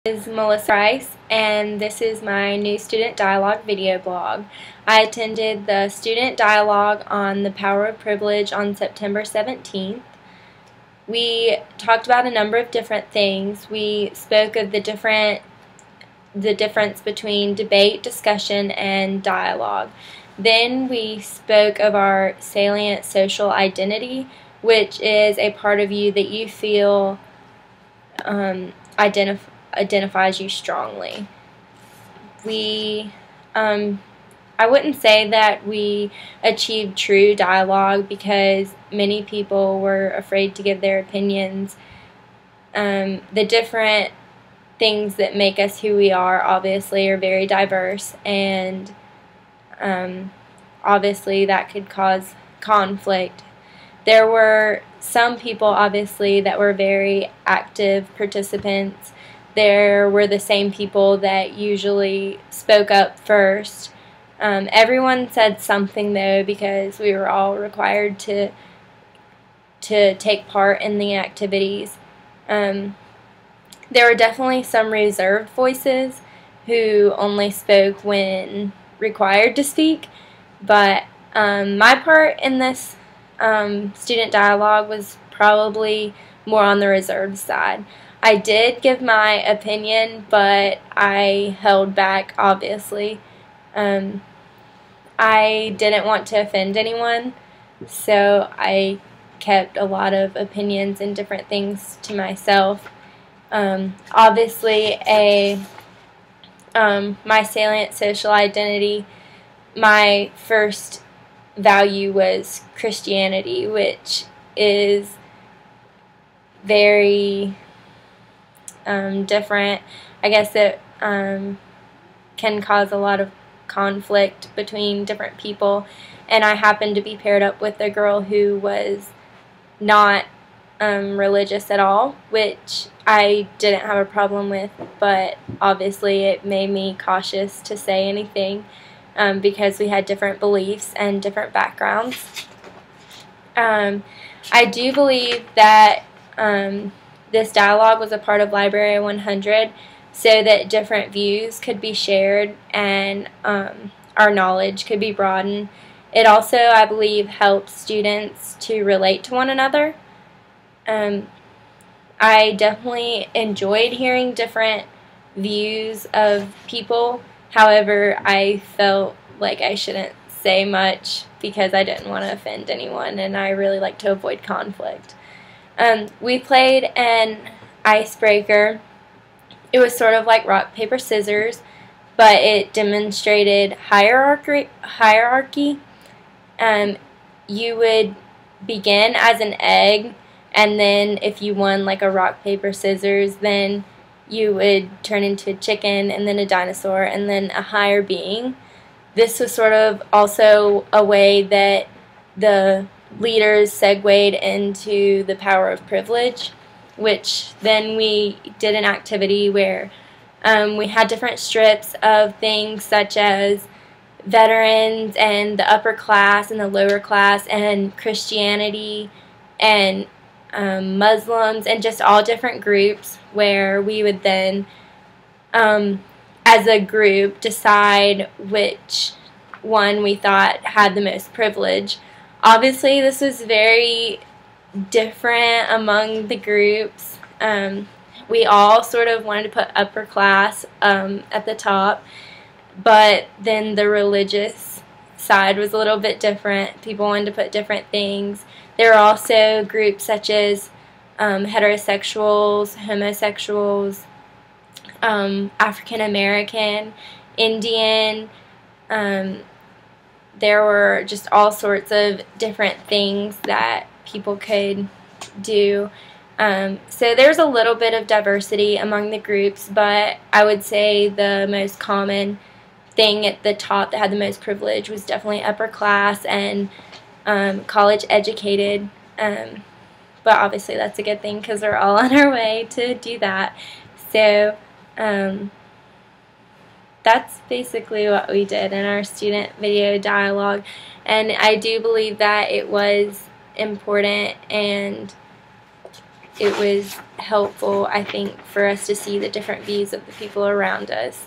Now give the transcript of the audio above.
Is Melissa Rice, and this is my new student dialogue video blog. I attended the student dialogue on the power of privilege on September 17th. We talked about a number of different things. We spoke of the difference between debate, discussion, and dialogue. Then we spoke of our salient social identity, which is a part of you that you feel identifies you strongly. I wouldn't say that we achieved true dialogue because many people were afraid to give their opinions. The different things that make us who we are obviously are very diverse, and obviously that could cause conflict. There were some people obviously that were very active participants. There were the same people that usually spoke up first. Everyone said something though, because we were all required to take part in the activities. There were definitely some reserved voices who only spoke when required to speak, but my part in this student dialogue was probably more on the reserved side. I did give my opinion, but I held back, obviously. I didn't want to offend anyone, so I kept a lot of opinions and different things to myself. Obviously, my salient social identity, my first value was Christianity, which is very different. I guess it can cause a lot of conflict between different people, and I happened to be paired up with a girl who was not religious at all, which I didn't have a problem with, but obviously it made me cautious to say anything because we had different beliefs and different backgrounds. I do believe that this dialogue was a part of Library 100 so that different views could be shared and our knowledge could be broadened. It also, I believe, helps students to relate to one another. I definitely enjoyed hearing different views of people. However, I felt like I shouldn't say much because I didn't want to offend anyone, and I really like to avoid conflict. We played an icebreaker. It was sort of like rock, paper, scissors, but it demonstrated hierarchy. You would begin as an egg, and then if you won like a rock, paper, scissors, then you would turn into a chicken, and then a dinosaur, and then a higher being. This was sort of also a way that the leaders segued into the power of privilege, which then we did an activity where we had different strips of things such as veterans and the upper class and the lower class and Christianity and Muslims and just all different groups, where we would then as a group decide which one we thought had the most privilege. Obviously, this was very different among the groups. We all sort of wanted to put upper class at the top, but then the religious side was a little bit different. People wanted to put different things. There were also groups such as heterosexuals, homosexuals, African American, Indian. There were just all sorts of different things that people could do. So there's a little bit of diversity among the groups, but I would say the most common thing at the top that had the most privilege was definitely upper class and college educated. But obviously that's a good thing because we're all on our way to do that. So that's basically what we did in our student video dialogue, and I do believe that it was important and it was helpful, I think, for us to see the different views of the people around us.